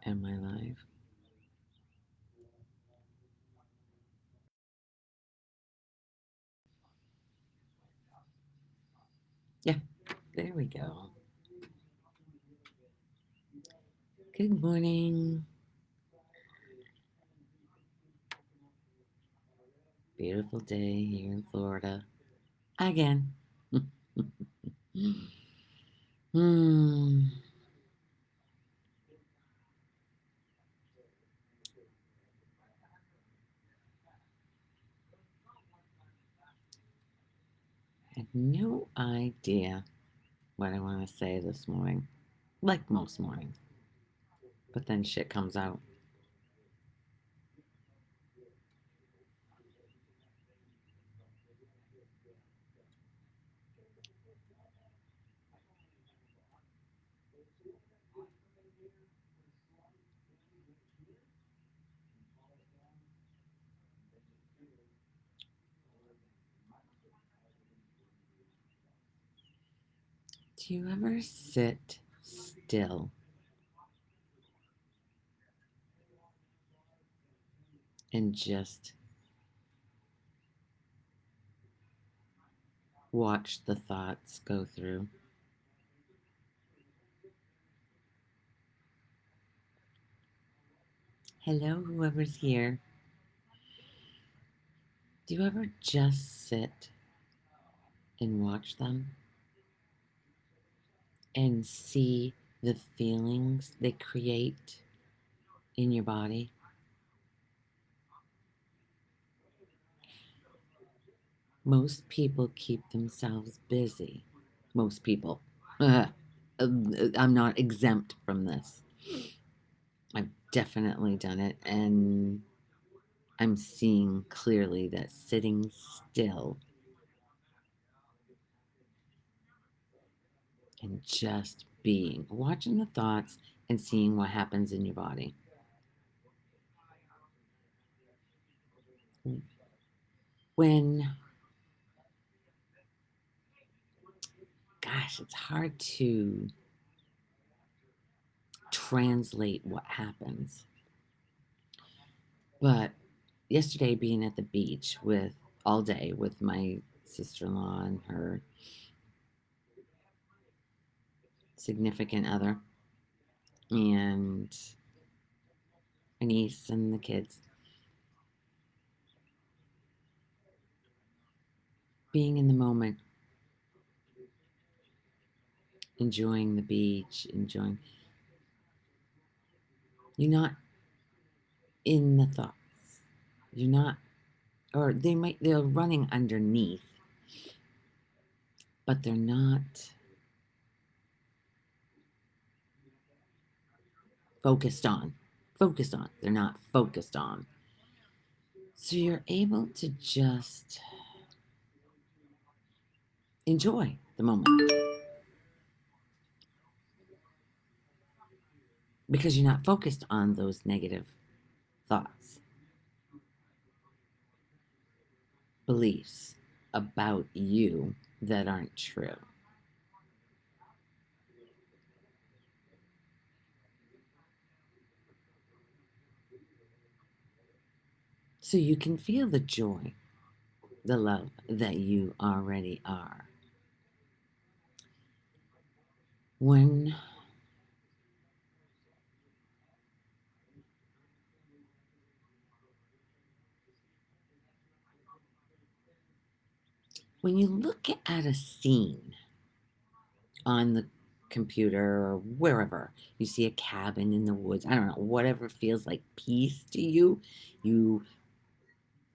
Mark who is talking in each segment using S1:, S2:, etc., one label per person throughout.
S1: Am I live? Yeah, there we go. Good morning. Beautiful day here in Florida. Again. hmm. I have no idea what I want to say this morning, like most mornings, but then shit comes out. Do you ever sit still and just watch the thoughts go through? Hello, whoever's here. Do you ever just sit and watch them and see the feelings they create in your body? Most people keep themselves busy. Most people. I'm not exempt from this. I've definitely done it, and I'm seeing clearly that sitting still and just being, watching the thoughts and seeing what happens in your body. When, gosh, it's hard to translate what happens. But yesterday, being at the beach with all day with my sister-in-law and her significant other and my niece and the kids, being in the moment, enjoying the beach, enjoying, you're not in the thoughts. You're not, or they're running underneath, but they're not focused on. Focused on. They're not focused on. So you're able to just enjoy the moment because you're not focused on those negative thoughts, beliefs about you that aren't true. So you can feel the joy, the love that you already are. When when you look at a scene on the computer or wherever, you see a cabin in the woods, I don't know, whatever feels like peace to you, you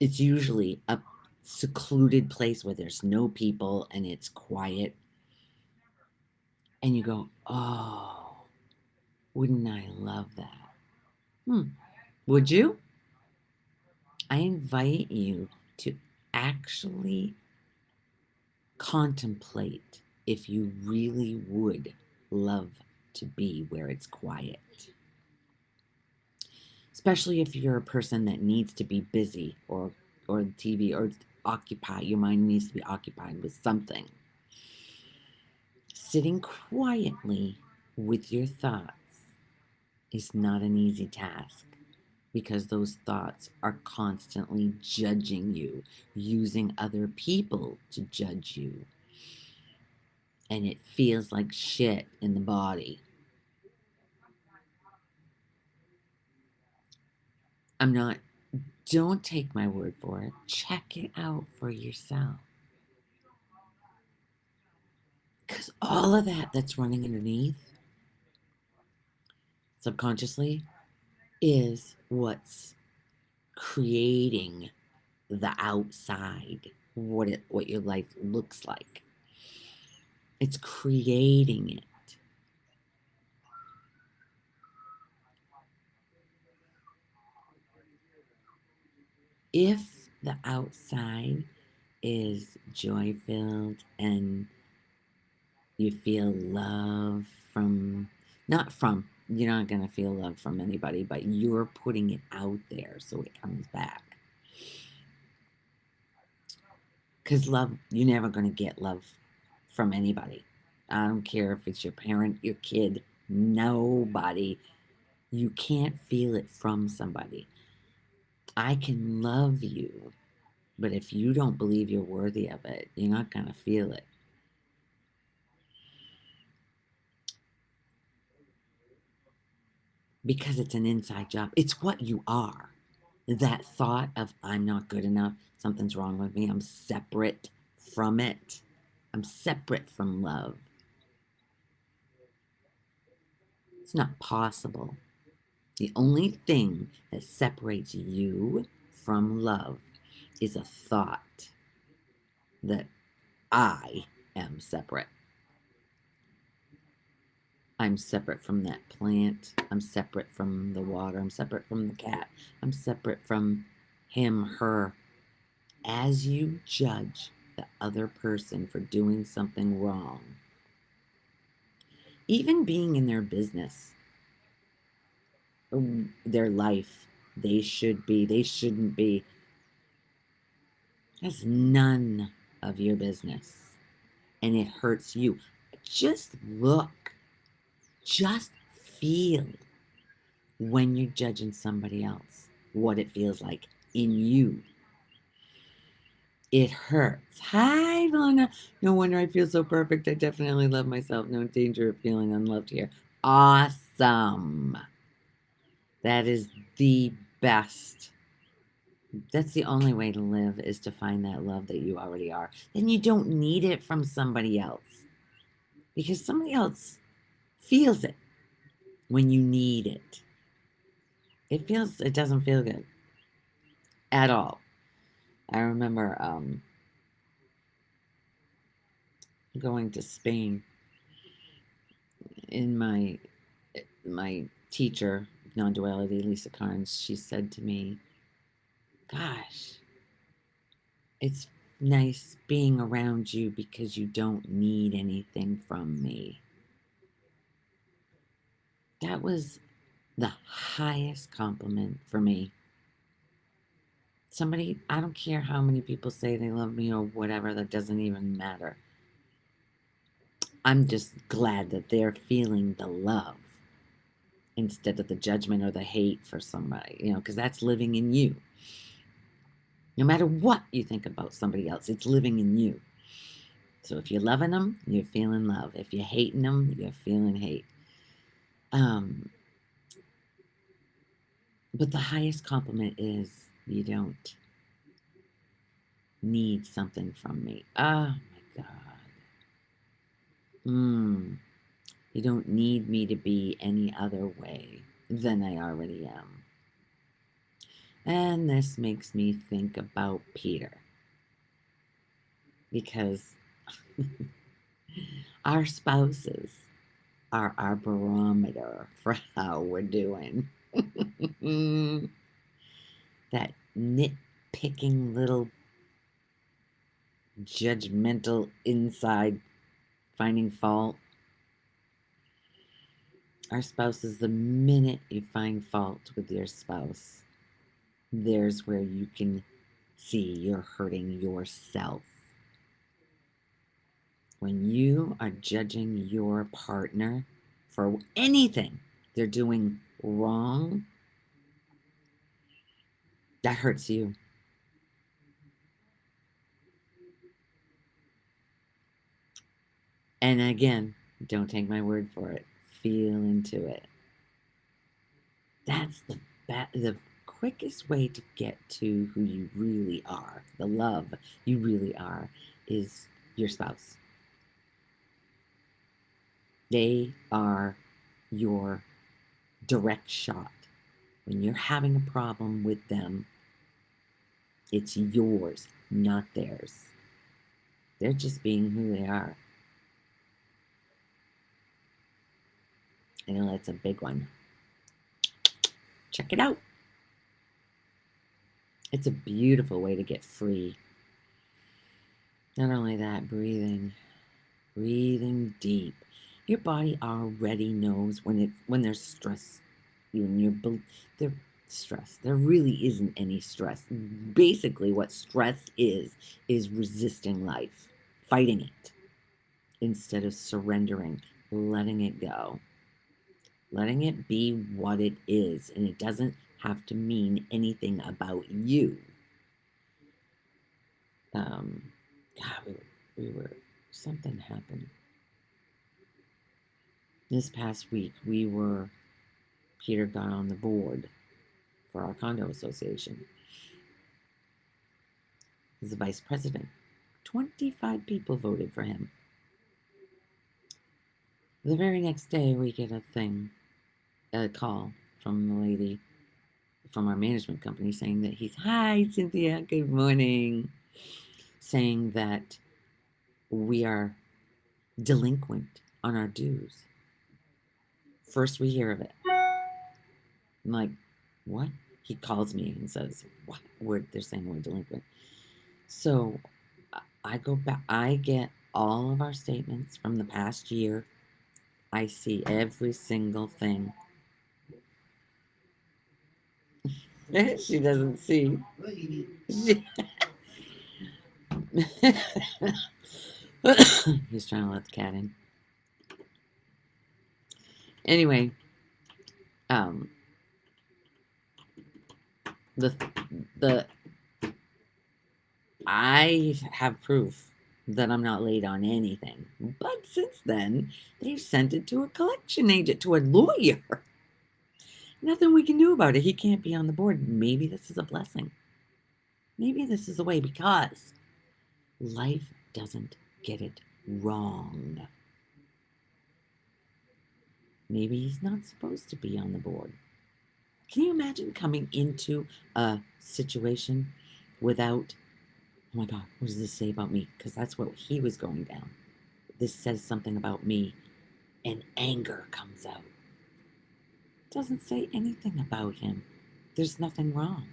S1: it's usually a secluded place where there's no people and it's quiet, and you go, "Oh, wouldn't I love that?" Would you? I invite you to actually contemplate if you really would love to be where it's quiet. Especially if you're a person that needs to be busy or TV or occupy, your mind needs to be occupied with something. Sitting quietly with your thoughts is not an easy task because those thoughts are constantly judging you, using other people to judge you. And it feels like shit in the body. Don't take my word for it. Check it out for yourself. Because all of that's running underneath subconsciously is what's creating the outside, what your life looks like. It's creating it. If the outside is joy filled and you feel love from, not from, you're not going to feel love from anybody, but you're putting it out there so it comes back. Because love, you're never going to get love from anybody. I don't care if it's your parent, your kid, nobody. You can't feel it from somebody. I can love you, but if you don't believe you're worthy of it, you're not going to feel it. Because it's an inside job. It's what you are. That thought of I'm not good enough, something's wrong with me, I'm separate from it. I'm separate from love. It's not possible. The only thing that separates you from love is a thought that I am separate. I'm separate from that plant. I'm separate from the water. I'm separate from the cat. I'm separate from him, her. As you judge the other person for doing something wrong, even being in their business, their life, they shouldn't be, that's none of your business. And it hurts you. Just look, just feel when you're judging somebody else, what it feels like in you. It hurts. Hi, Lana. No wonder I feel so perfect. I definitely love myself. No danger of feeling unloved here. Awesome. That is the best. That's the only way to live, is to find that love that you already are. Then you don't need it from somebody else, because somebody else feels it when you need it. It doesn't feel good at all. I remember going to Spain, in my teacher, non-duality, Lisa Carnes, she said to me, gosh, it's nice being around you because you don't need anything from me. That was the highest compliment for me. Somebody, I don't care how many people say they love me or whatever, that doesn't even matter. I'm just glad that they're feeling the love instead of the judgment or the hate for somebody, because that's living in you. No matter what you think about somebody else, it's living in you. So if you're loving them, you're feeling love. If you're hating them, you're feeling hate. But the highest compliment is, you don't need something from me. Oh my God. You don't need me to be any other way than I already am. And this makes me think about Peter. Because our spouses are our barometer for how we're doing. That nitpicking little judgmental inside finding fault. Our spouses, the minute you find fault with your spouse, there's where you can see you're hurting yourself. When you are judging your partner for anything they're doing wrong, that hurts you. And again, don't take my word for it. Feel into it. That's the quickest way to get to who you really are, the love you really are, is your spouse. They are your direct shot. When you're having a problem with them, it's yours, not theirs. They're just being who they are. I know that's a big one. Check it out. It's a beautiful way to get free. Not only that, breathing deep. Your body already knows when there's stress. There's stress. There really isn't any stress. Basically, what stress is resisting life, fighting it, instead of surrendering, letting it go, letting it be what it is, and it doesn't have to mean anything about you. God, we were something happened this past week. Peter got on the board for our condo association. He's the vice president. 25 people voted for him. The very next day, we get a call from the lady from our management company saying that hi, Cynthia, good morning, saying that we are delinquent on our dues. First we hear of it. I'm like, what? He calls me and says, what? They're saying we're delinquent. So I go back, I get all of our statements from the past year. I see every single thing. She doesn't see. He's trying to let the cat in. Anyway, the I have proof that I'm not late on anything. But since then, they've sent it to a collection agent, to a lawyer. Nothing we can do about it. He can't be on the board. Maybe this is a blessing. Maybe this is the way, because life doesn't get it wrong. Maybe he's not supposed to be on the board. Can you imagine coming into a situation without, oh my God, what does this say about me? Because that's what he was going down. This says something about me, and anger comes out. It doesn't say anything about him. There's nothing wrong.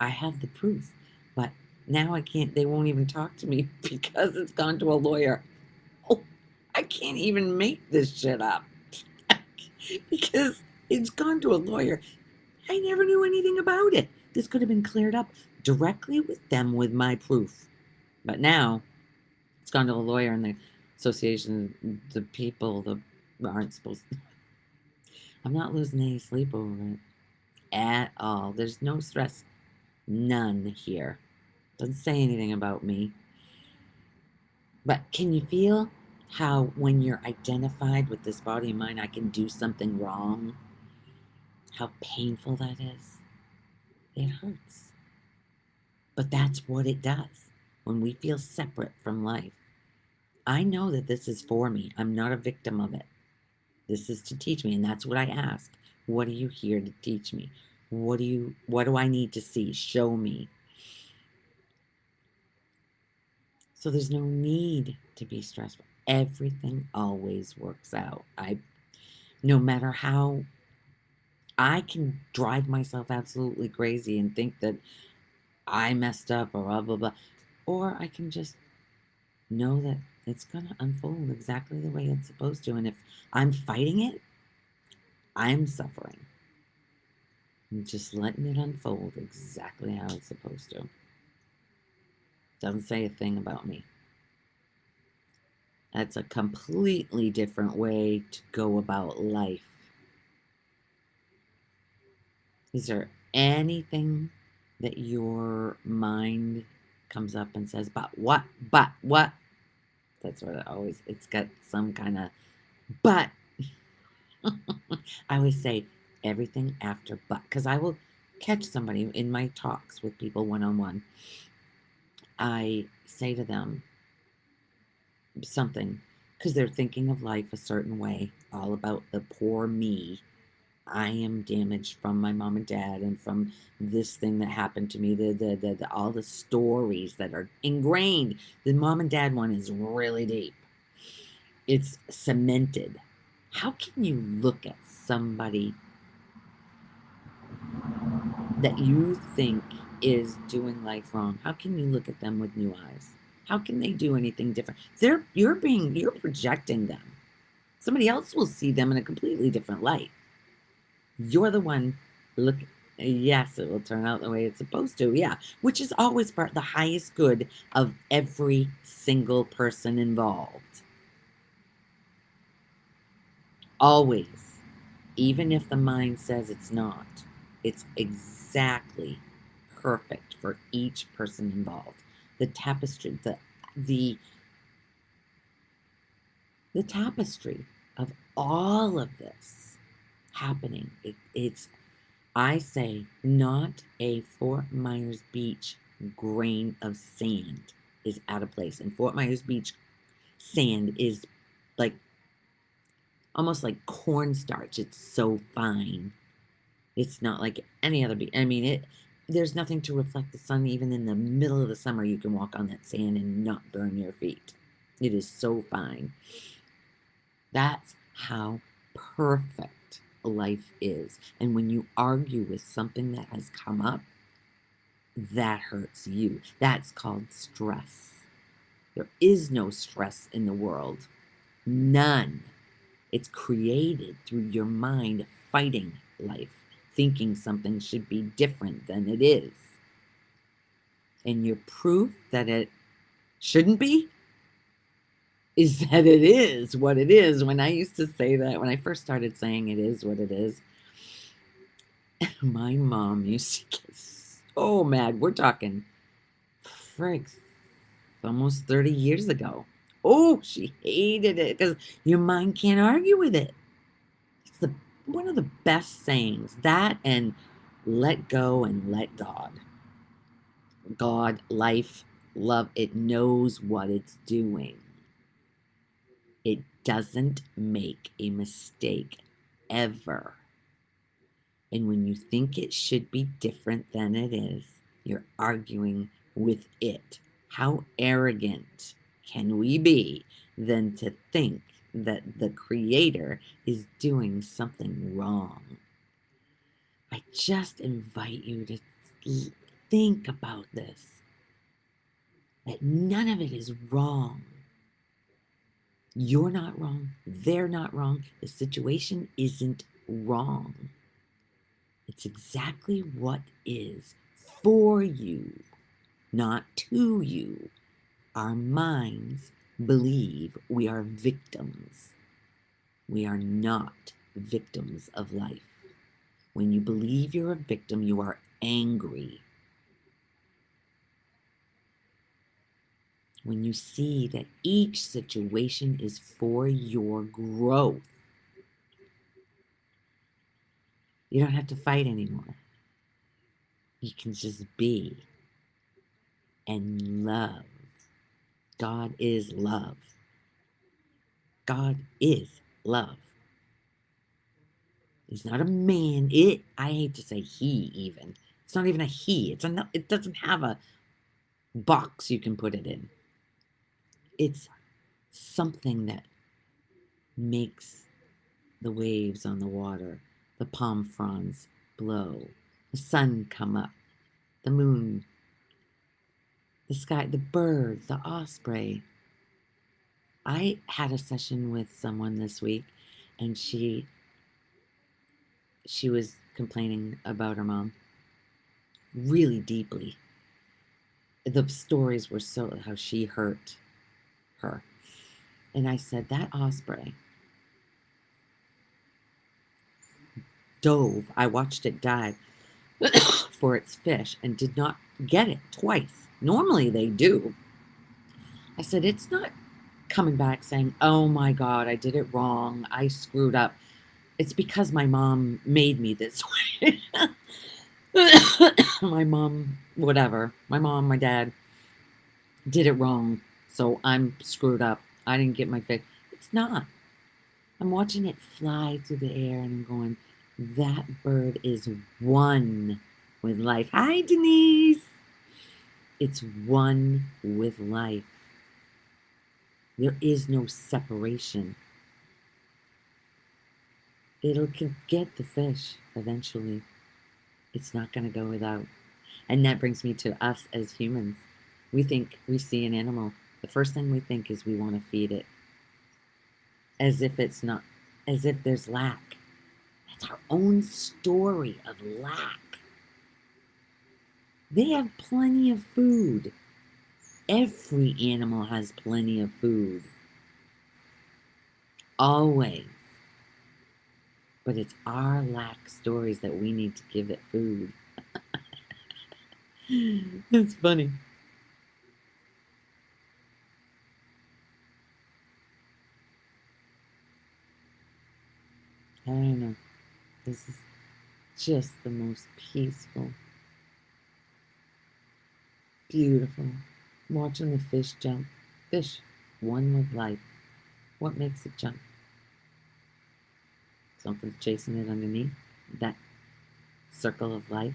S1: I have the proof, but now I can't, they won't even talk to me because it's gone to a lawyer. Oh, I can't even make this shit up because it's gone to a lawyer. I never knew anything about it. This could have been cleared up directly with them with my proof. But now it's gone to a lawyer, and the association, the people that aren't supposed to. I'm not losing any sleep over it at all. There's no stress. None here. Doesn't say anything about me. But can you feel how when you're identified with this body and mind, I can do something wrong? How painful that is. It hurts. But that's what it does when we feel separate from life. I know that this is for me. I'm not a victim of it. This is to teach me, and that's what I ask. What are you here to teach me? What do I need to see? Show me. So there's no need to be stressful. Everything always works out. No matter how I can drive myself absolutely crazy and think that I messed up or blah blah blah, or I can just know that it's gonna unfold exactly the way it's supposed to. And if I'm fighting it, I'm suffering. I'm just letting it unfold exactly how it's supposed to. Doesn't say a thing about me. That's a completely different way to go about life. Is there anything that your mind comes up and says, but what? But what? That's what it's got some kind of but. I always say everything after but, because I will catch somebody in my talks with people one on one. I say to them something because they're thinking of life a certain way, all about the poor me. I am damaged from my mom and dad and from this thing that happened to me, all the stories that are ingrained. The mom and dad one is really deep. It's cemented. How can you look at somebody that you think is doing life wrong? How can you look at them with new eyes? How can they do anything different? You're projecting them. Somebody else will see them in a completely different light. You're the one look. Yes, it will turn out the way it's supposed to. Yeah, which is always the highest good of every single person involved. Always, even if the mind says it's not, it's exactly perfect for each person involved. The tapestry, the the tapestry of all of this happening. It's, I say, not a Fort Myers Beach grain of sand is out of place. And Fort Myers Beach sand is like almost like cornstarch. It's so fine. It's not like any other beach. I mean, there's nothing to reflect the sun. Even in the middle of the summer, you can walk on that sand and not burn your feet. It is so fine. That's how perfect life is. And when you argue with something that has come up, that hurts you. That's called stress. There is no stress in the world. None. It's created through your mind fighting life, thinking something should be different than it is. And your proof that it shouldn't be is that it is what it is. When I used to say that, when I first started saying it is what it is, my mom used to get so mad. We're talking frigs, almost 30 years ago. Oh, she hated it because your mind can't argue with it. It's one of the best sayings. That and let go and let God. God, life, love, it knows what it's doing. It doesn't make a mistake ever. And when you think it should be different than it is, you're arguing with it. How arrogant can we be than to think that the Creator is doing something wrong? I just invite you to think about this, that none of it is wrong. You're not wrong. They're not wrong. The situation isn't wrong. It's exactly what is for you, not to you. Our minds believe we are victims. We are not victims of life. When you believe you're a victim, you are angry. When you see that each situation is for your growth, you don't have to fight anymore. You can just be and love. God is love. God is love. He's not a man. I hate to say he even. It's not even a he. It doesn't have a box you can put it in. It's something that makes the waves on the water, the palm fronds blow, the sun come up, the moon, the sky, the bird, the osprey. I had a session with someone this week, and she was complaining about her mom really deeply. The stories were so how she hurt her. And I said, that osprey dove. I watched it dive. for its fish and did not get it twice. Normally they do. I said, it's not coming back saying, oh my God, I did it wrong. I screwed up. It's because my mom made me this way. My mom, whatever. My mom, my dad did it wrong. So I'm screwed up. I didn't get my fish. It's not. I'm watching it fly through the air and I'm going, that bird is one with life. Hi, Denise. It's one with life. There is no separation. It'll get the fish eventually. It's not going to go without. And that brings me to us as humans. We think we see an animal. The first thing we think is we want to feed it. As if it's not, as if there's lack. That's our own story of lack. They have plenty of food. Every animal has plenty of food. Always. But it's our lack stories that we need to give it food. It's funny. I don't know. This is just the most peaceful, beautiful. Watching the fish jump. Fish, one with life. What makes it jump? Something's chasing it underneath. That circle of life.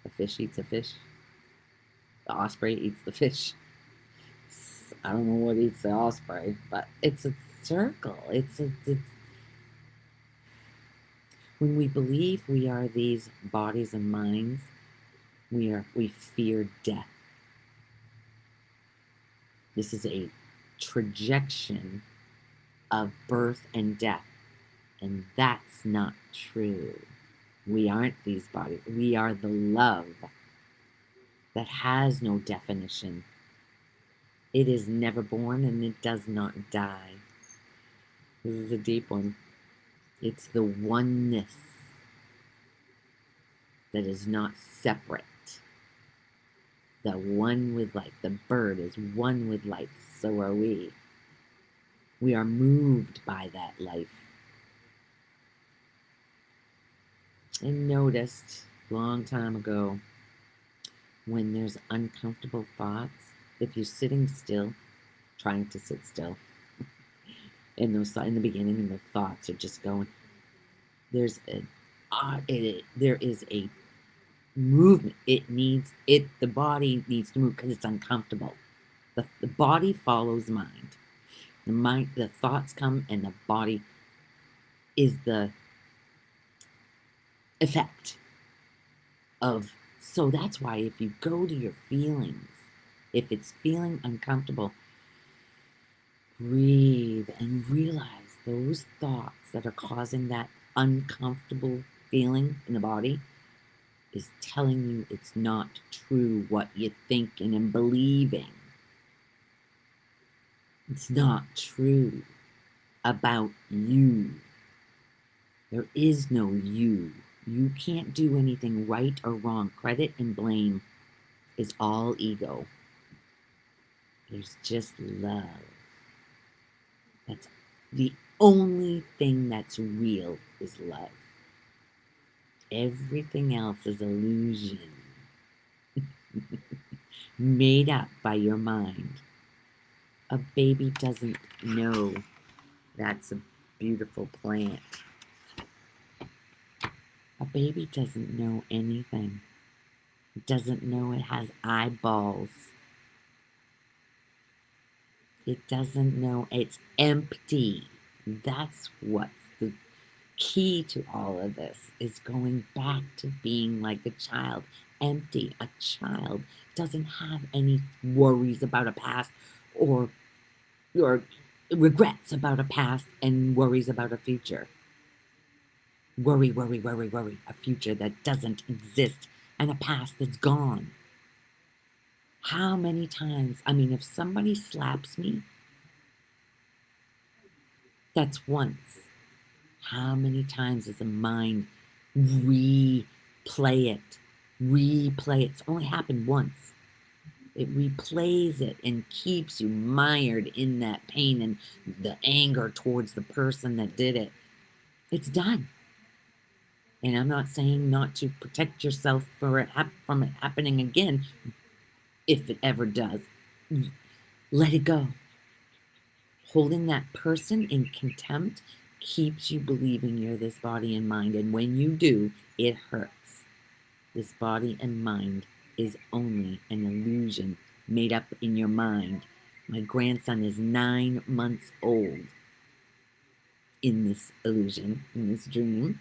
S1: The fish eats a fish. The osprey eats the fish. I don't know what eats the osprey, but it's a circle. It's when we believe we are these bodies and minds, we fear death. This is a trajection of birth and death, and that's not true. We aren't these bodies. We are the love that has no definition. It is never born and it does not die. This is a deep one. It's the oneness that is not separate. The one with life. The bird is one with life. So are we. We are moved by that life. I noticed a long time ago when there's uncomfortable thoughts, if you're sitting still, trying to sit still, in the beginning, and the thoughts are just going, there is a movement. The body needs to move because it's uncomfortable. The body follows mind. The thoughts come, and the body is the effect of. So that's why if you go to your feelings, if it's feeling uncomfortable, breathe and realize those thoughts that are causing that uncomfortable feeling in the body is telling you it's not true what you're thinking and believing. It's not true about you. There is no you. You can't do anything right or wrong. Credit and blame is all ego. There's just love. That's the only thing that's real is love. Everything else is illusion. Made up by your mind. A baby doesn't know that's a beautiful plant. A baby doesn't know anything. It doesn't know it has eyeballs. It doesn't know it's empty. That's what's the key to all of this, is going back to being like a child. Empty. A child doesn't have any worries about a past or regrets about a past and worries about a future. Worry, worry, worry, worry. A future that doesn't exist and a past that's gone. How many times, if somebody slaps me, that's once. How many times does the mind replay it replay it. It's only happened once. It replays it and keeps you mired in that pain and the anger towards the person that did it. It's done. And I'm not saying not to protect yourself from it happening again, if it ever does. Let it go. Holding that person in contempt keeps you believing you're this body and mind. And when you do, it hurts. This body and mind is only an illusion made up in your mind. My grandson is 9 months old in this illusion, in this dream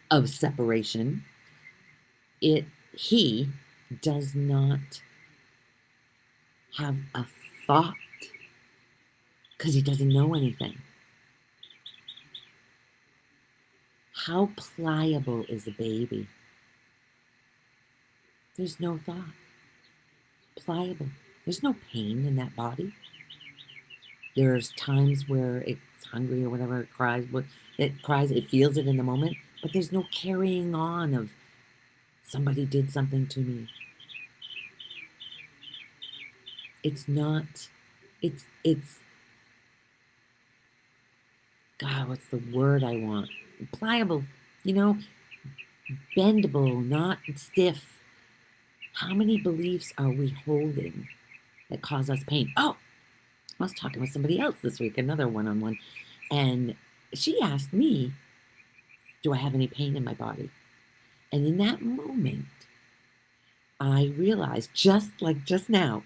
S1: of separation. He does not have a thought because he doesn't know anything. How pliable is a baby? There's no thought. Pliable. There's no pain in that body. There's times where it's hungry or whatever, it cries, it feels it in the moment, but there's no carrying on of somebody did something to me. It's not, it's, God, what's the word I want? Pliable, bendable, not stiff. How many beliefs are we holding that cause us pain? Oh, I was talking with somebody else this week, another one-on-one, and she asked me, do I have any pain in my body? And in that moment, I realized, just now,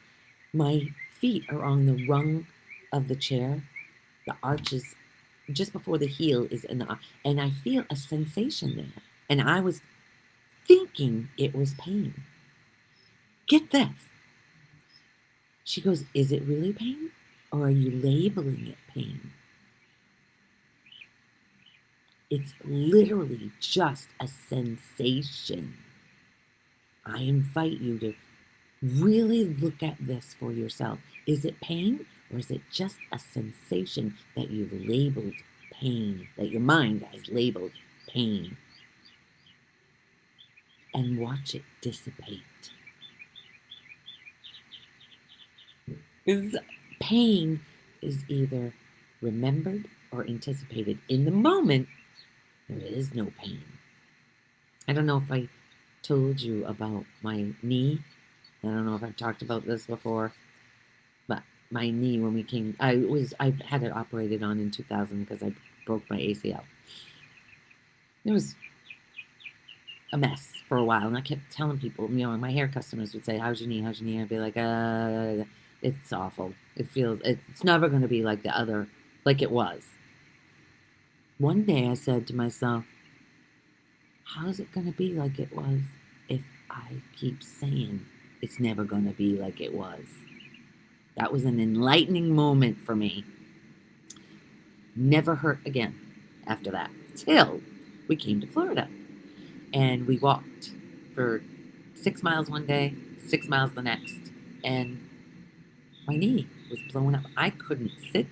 S1: my feet are on the rung of the chair. The arches, just before the heel is in the, and I feel a sensation there. And I was thinking it was pain. Get this. She goes, is it really pain? Or are you labeling it pain? It's literally just a sensation. I invite you to really look at this for yourself. Is it pain, or is it just a sensation that you've labeled pain, that your mind has labeled pain? And watch it dissipate. Because pain is either remembered or anticipated. In the moment, there is no pain. I don't know if I told you about my knee. I don't know if I've talked about this before, but my knee, when we came, I had it operated on in 2000 because I broke my ACL. It was a mess for a while, and I kept telling people, my hair customers would say, how's your knee, how's your knee? I'd be like, it's awful. It's never going to be like like it was. One day I said to myself, how's it going to be like it was if I keep saying it's never going to be like it was? That was an enlightening moment for me. Never hurt again after that, till we came to Florida. And we walked for 6 miles one day, 6 miles the next. And my knee was blown up. I couldn't sit.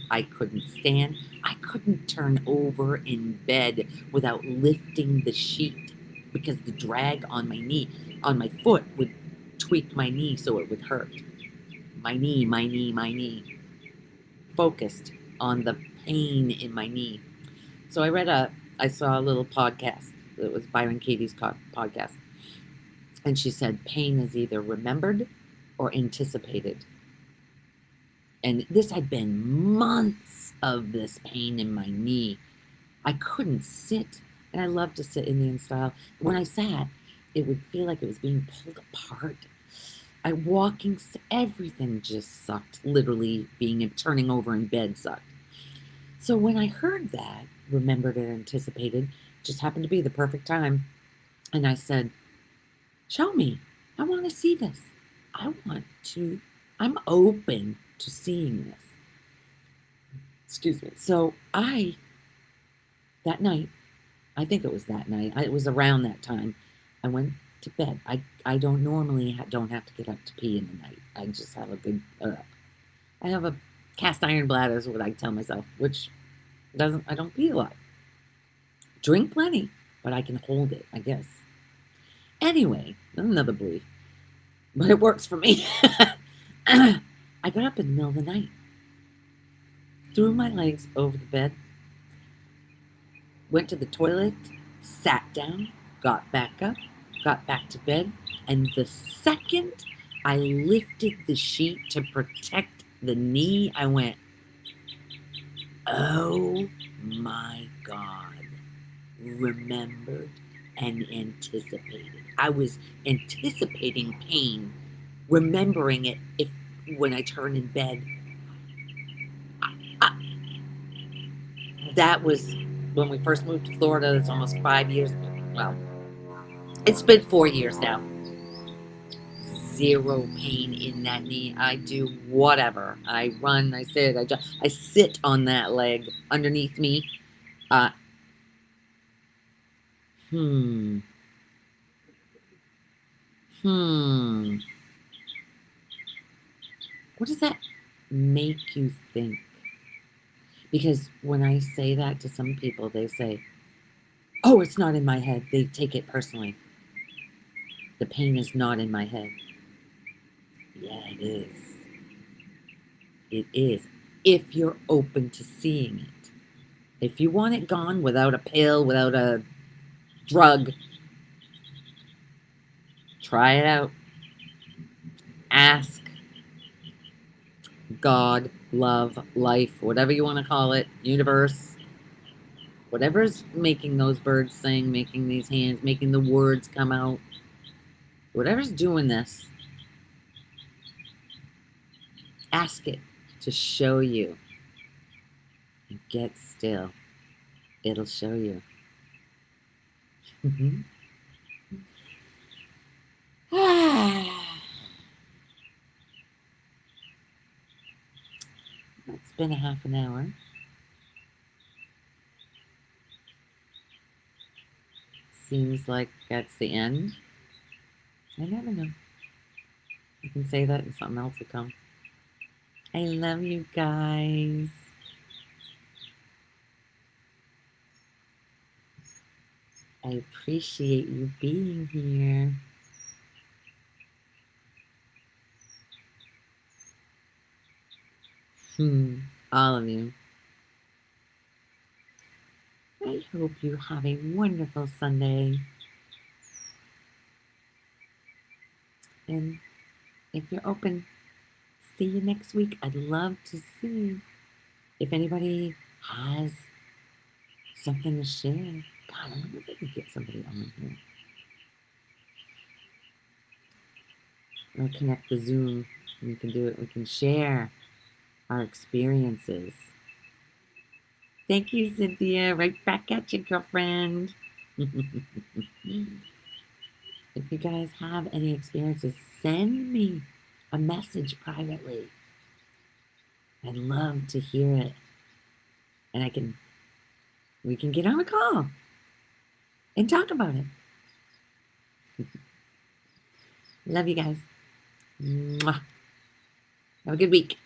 S1: I couldn't stand. I couldn't turn over in bed without lifting the sheet because the drag on my knee, on my foot, would tweak my knee so it would hurt. My knee, my knee, my knee. Focused on the pain in my knee. So I saw a little podcast. It was Byron Katie's podcast. And she said, pain is either remembered or anticipated. And this had been months of this pain in my knee. I couldn't sit. And I love to sit Indian style. When I sat, it would feel like it was being pulled apart. Everything just sucked. Literally turning over in bed sucked. So when I heard that, remembered and anticipated, just happened to be the perfect time. And I said, show me. I want to see this. I'm open to seeing this. Excuse me. So that night, I think it was that night, it was around that time, I went to bed. I don't normally don't have to get up to pee in the night. I just have I have a cast iron bladder is what I tell myself, which I don't pee a lot. Drink plenty, but I can hold it, I guess. Anyway, another belief, but it works for me. I got up in the middle of the night, threw my legs over the bed, went to the toilet, sat down, got back up, got back to bed, and the second I lifted the sheet to protect the knee, I went, oh my God. Remembered and anticipated. I was anticipating pain, remembering it if when I turn in bed. I, that was when we first moved to Florida. It's almost 5 years. Well, it's been 4 years now. Zero pain in that knee. I do whatever. I run, I sit, I sit on that leg underneath me. Uh, hmm. Hmm. What does that make you think? Because when I say that to some people, they say, oh, it's not in my head. They take it personally. The pain is not in my head. Yeah, it is. It is. If you're open to seeing it. If you want it gone without a pill, without a drug, try it out. Ask God, love, life, whatever you want to call it, universe, whatever's making those birds sing, making these hands, making the words come out, whatever's doing this, ask it to show you. And get still. It'll show you. It's been a half an hour. Seems like that's the end. I never know. I can say that and something else will come. I love you guys. I appreciate you being here. All of you. I hope you have a wonderful Sunday. And if you're open, see you next week. I'd love to see if anybody has something to share. God, I wonder if I can get somebody on here. Or connect the Zoom. We can do it. We can share our experiences. Thank you, Cynthia. Right back at you, girlfriend. If you guys have any experiences, send me a message privately. I'd love to hear it. And we can get on a call and talk about it. Love you guys. Mwah. Have a good week.